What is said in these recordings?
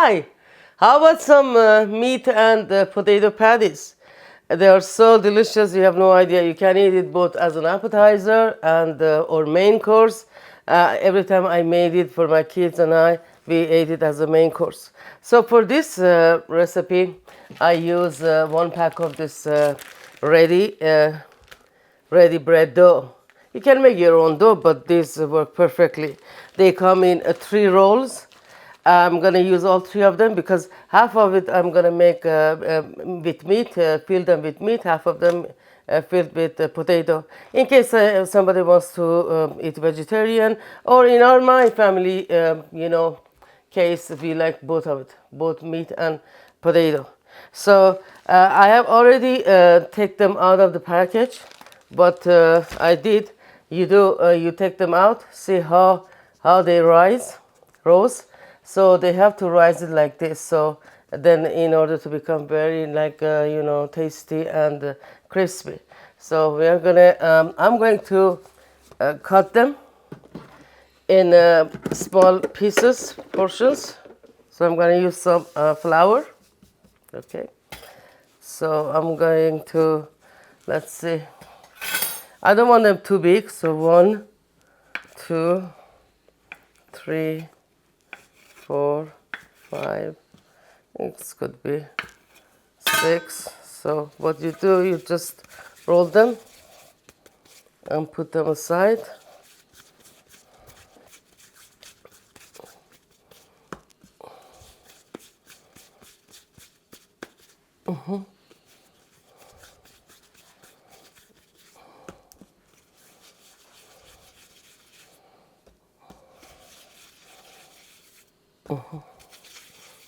Hi, how about some meat and potato patties? They are so delicious, you have no idea. You can eat it both as an appetizer and or main course. Every time I made it for my kids and I, we ate it as a main course. So for this recipe, I use 1 pack of this ready bread dough. You can make your own dough, but these work perfectly. They come in 3 rolls. I'm gonna use all 3 of them because half of it I'm gonna make with meat, fill them with meat, half of them filled with potato. In case somebody wants to eat vegetarian, or in my family, case we like both of it, both meat and potato. So I have already take them out of the package, but I did. You take them out, see how they rose. So they have to rise it like this. So then, in order to become very tasty and crispy. So we are gonna. I'm going to cut them in small pieces, portions. So I'm going to use some flour. Okay. So I'm going to, let's see. I don't want them too big. So 1, 2, 3, 4, 5. It could be 6. So what you do, you just roll them and put them aside.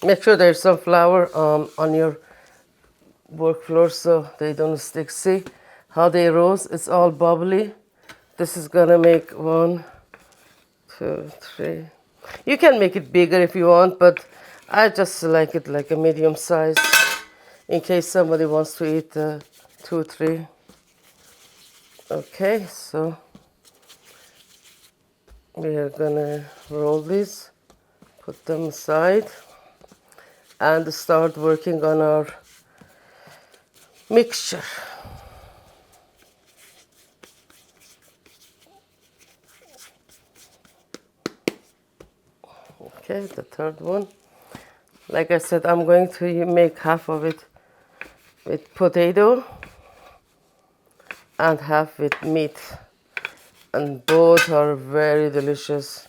Make sure there's some flour on your work floor so they don't stick. See how they rose? It's all bubbly. This is gonna make 1, 2, 3. You can make it bigger if you want, but I just like it like a medium size in case somebody wants to eat 2, 3. Okay, so we are gonna roll these, put them aside, and start working on our mixture. Okay, the third one. Like I said, I'm going to make half of it with potato and half with meat. And both are very delicious.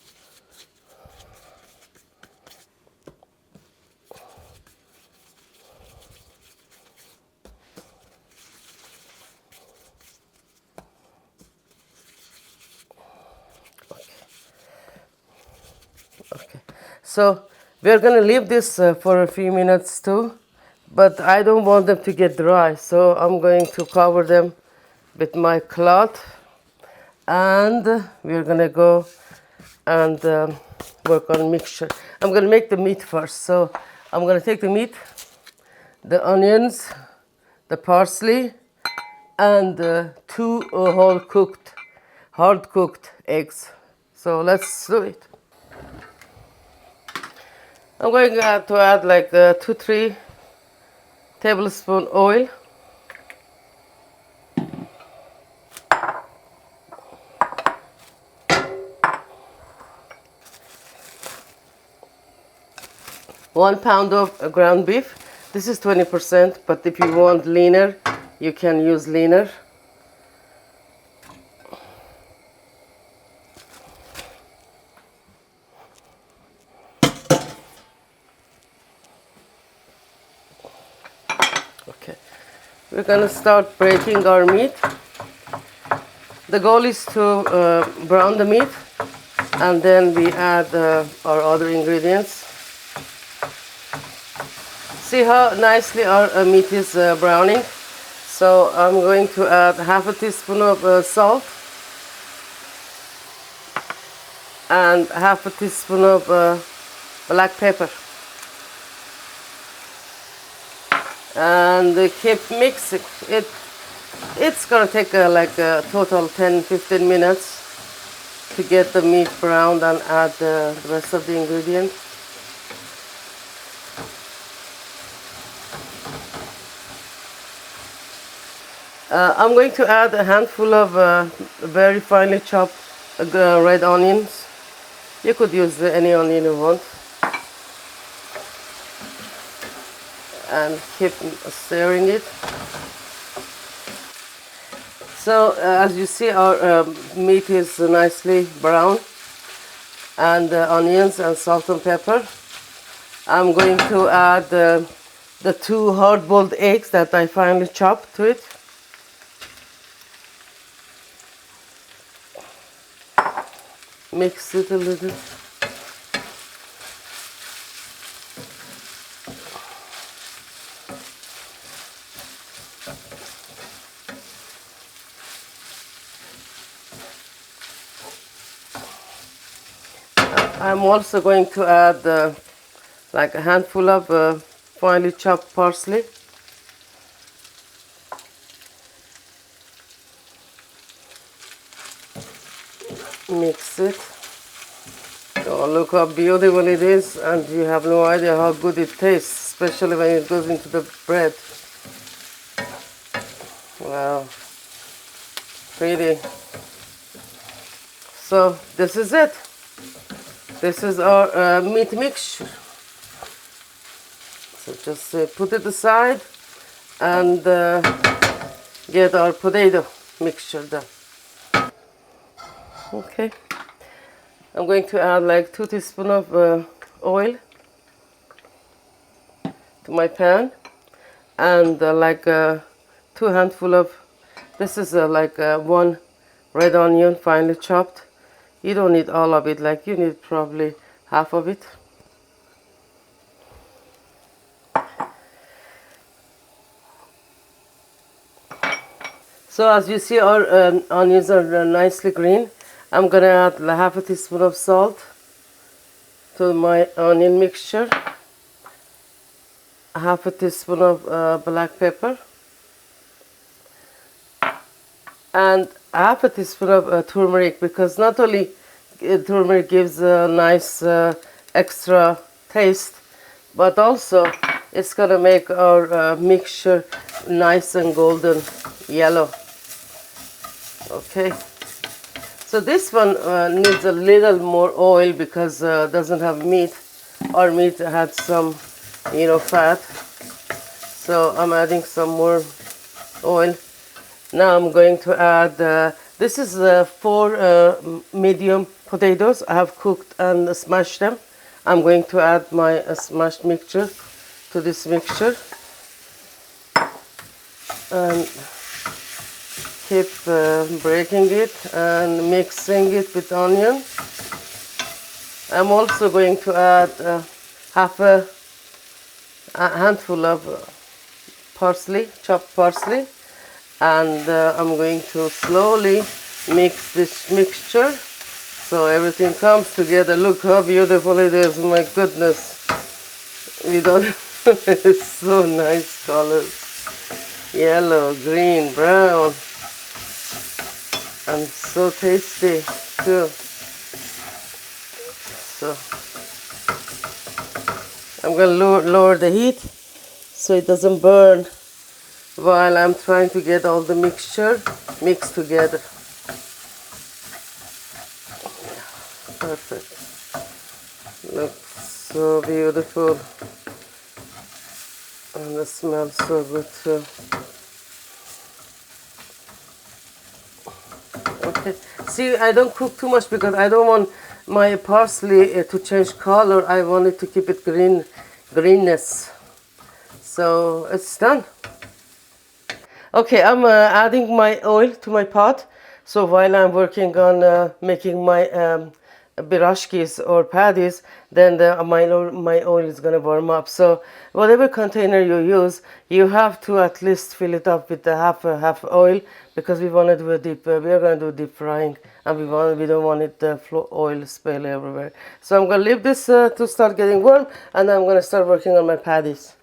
Okay, so we're gonna leave this for a few minutes too, but I don't want them to get dry, so I'm going to cover them with my cloth, and we're gonna go and work on mixture. I'm gonna make the meat first, so I'm gonna take the meat, the onions, the parsley, and 2 hard cooked eggs. So let's do it. I'm going to add like 2-3 tablespoon oil. One pound of ground beef. This is 20%, but if you want leaner, you can use leaner. Okay, we're gonna start breaking our meat. The goal is to brown the meat, and then we add our other ingredients. See how nicely our meat is browning? So I'm going to add half a teaspoon of salt and half a teaspoon of black pepper. And keep mixing it. It's gonna take like a total 10-15 minutes to get the meat browned and add the rest of the ingredients. I'm going to add a handful of very finely chopped red onions. You could use any onion you want, and keep stirring it. So as you see, our meat is nicely brown, and onions and salt and pepper. I'm going to add the 2 hard-boiled eggs that I finely chopped to it. Mix it a little. I'm also going to add like a handful of finely chopped parsley. Mix it. Oh, look how beautiful it is, and you have no idea how good it tastes, especially when it goes into the bread. Wow, pretty. So this is it. This is our meat mixture. So just put it aside and get our potato mixture done. Okay, I'm going to add like 2 teaspoons of oil to my pan, and like 2 handful of, this is like 1 red onion finely chopped. You don't need all of it, like you need probably half of it. So as you see, our onions are nicely green. I'm gonna add like half a teaspoon of salt to my onion mixture, half a teaspoon of black pepper, and half a teaspoon of turmeric, because not only turmeric gives a nice extra taste, but also it's gonna make our mixture nice and golden yellow. Okay, so this one needs a little more oil because doesn't have meat. Our meat had some, fat. So I'm adding some more oil. Now I'm going to add, this is 4 medium potatoes. I have cooked and smashed them. I'm going to add my smashed mixture to this mixture. And keep breaking it and mixing it with onion. I'm also going to add half a handful of parsley, chopped parsley, and I'm going to slowly mix this mixture so everything comes together. Look how beautiful it is, my goodness. We don't, it's so nice colors. Yellow, green, brown, and so tasty too. So I'm going to lower the heat so it doesn't burn while I'm trying to get all the mixture mixed together. Perfect. Looks so beautiful, and it smells so good too. Okay, see, I don't cook too much because I don't want my parsley to change color. I want it to keep it greenness. So it's done. Okay, I'm adding my oil to my pot. So while I'm working on making my Perashkis or patties, then my oil is going to warm up. So whatever container you use, you have to at least fill it up with half oil, because we want to do a deep. We are going to do deep frying, and we don't want it oil spill everywhere. So I'm going to leave this to start getting warm, and I'm going to start working on my patties.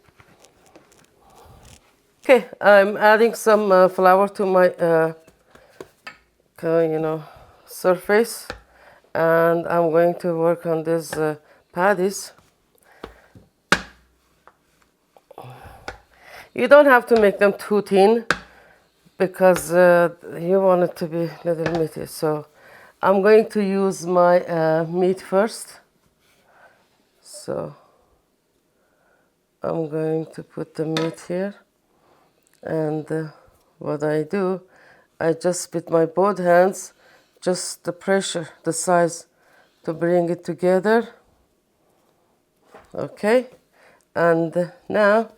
Okay, I'm adding some flour to my surface, and I'm going to work on these patties. You don't have to make them too thin, because you want it to be a little meaty. So I'm going to use my meat first. So I'm going to put the meat here, and what I do, I just with my both hands, just the pressure, the size, to bring it together. Okay, and now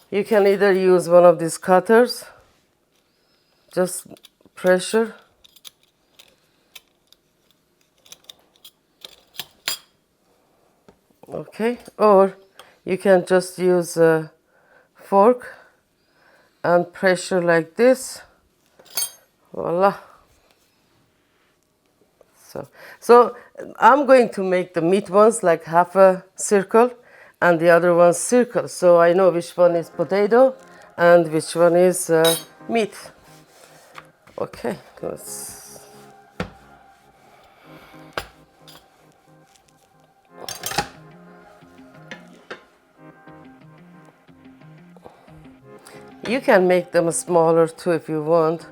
you can either use one of these cutters, just pressure. Okay, or you can just use a fork and pressure like this. Voila. So I'm going to make the meat ones like half a circle and the other one circle. So I know which one is potato and which one is meat. Okay, let's. You can make them smaller too if you want.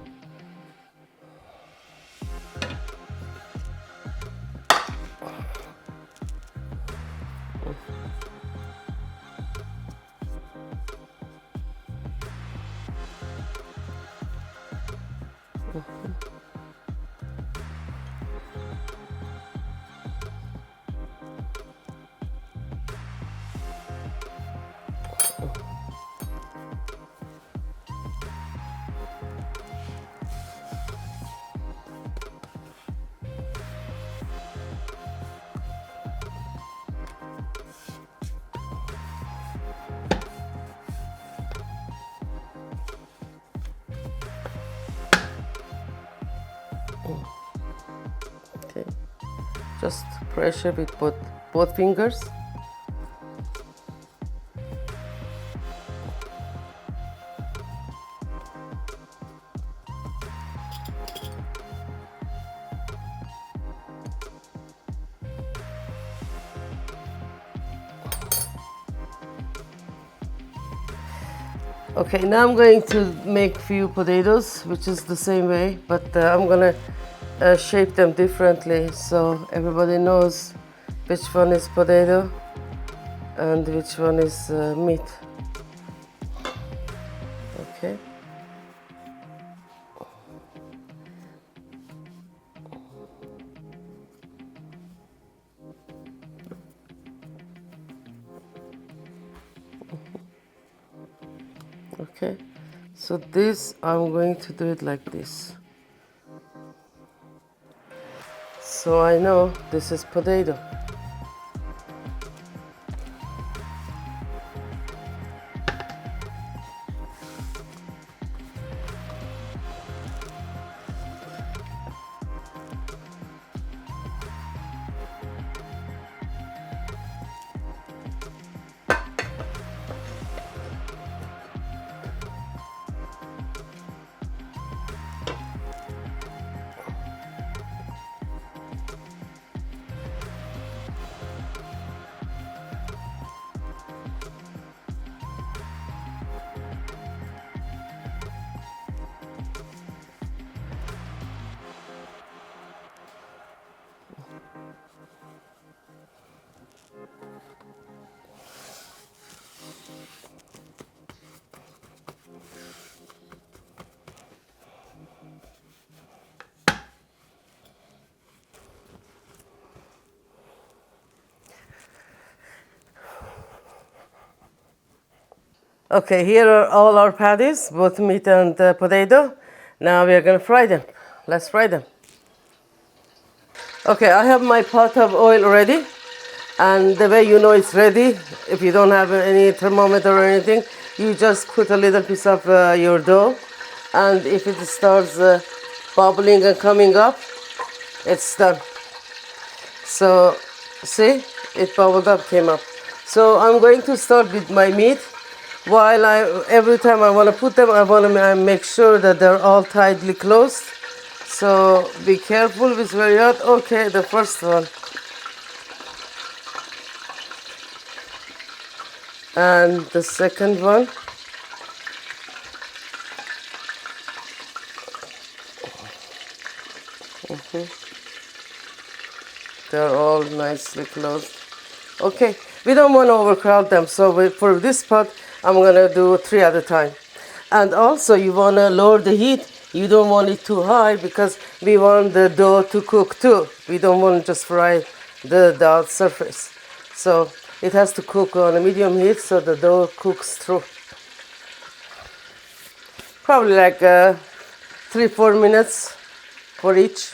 Okay, just pressure with both fingers. Okay, now I'm going to make few potatoes, which is the same way, but I'm gonna shape them differently so everybody knows which one is potato and which one is meat. Okay. Okay, so this I'm going to do it like this. So I know this is potato. Okay, here are all our patties, both meat and potato. Now we are going to fry them. Let's fry them. Okay, I have my pot of oil ready, and the way you know it's ready, if you don't have any thermometer or anything, you just put a little piece of your dough, and if it starts bubbling and coming up, it's done. So, see, it bubbled up, came up. So I'm going to start with my meat. While every time I want to put them, I want to make sure that they're all tightly closed. So be careful, it's very hot. Okay, the first one. And the second one. They're all nicely closed. Okay, we don't want to overcrowd them, so for this pot, I'm gonna do 3 at a time. And also, you want to lower the heat. You don't want it too high because we want the dough to cook too. We don't want to just fry the surface. So it has to cook on a medium heat so the dough cooks through. Probably like 3-4 minutes for each.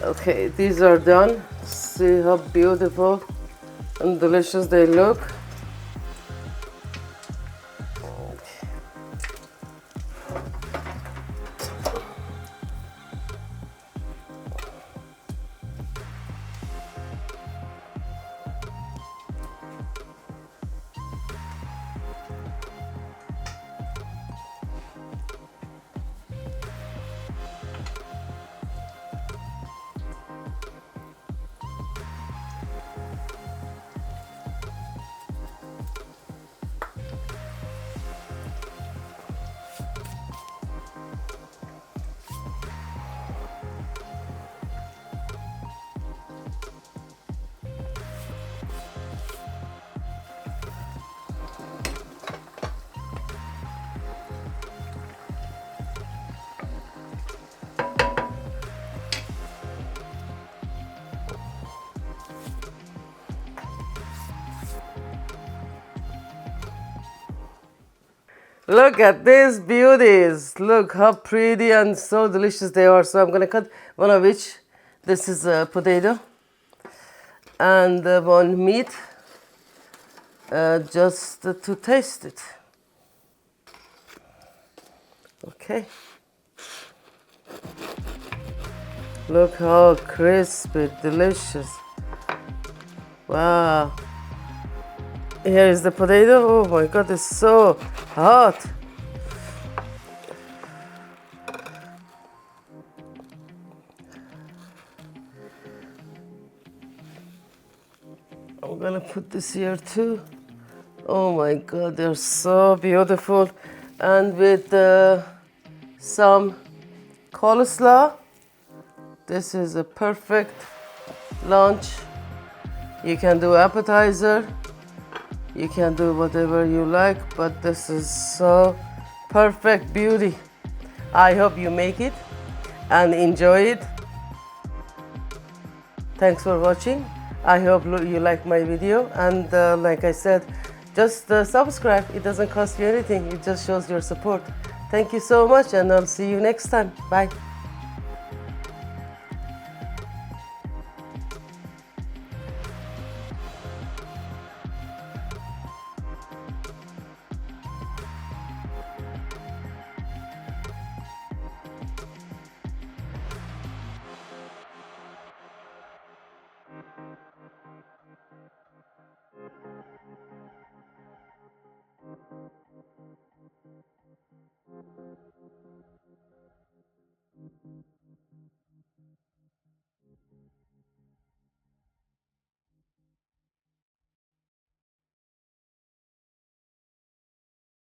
Okay, these are done. See how beautiful and delicious they look. Look at these beauties. Look how pretty and so delicious they are. So I'm going to cut one of each. This is a potato and one meat just to taste it. Okay. Look how crispy, delicious. Wow. Here is the potato. Oh my God, it's so hot. I'm gonna put this here too. Oh my God, they're so beautiful. And with some coleslaw, this is a perfect lunch. You can do appetizer. You can do whatever you like, but this is so perfect beauty. I hope you make it and enjoy it. Thanks for watching. I hope you like my video, and like I said, just subscribe. It doesn't cost you anything. It just shows your support. Thank you so much, and I'll see you next time. Bye.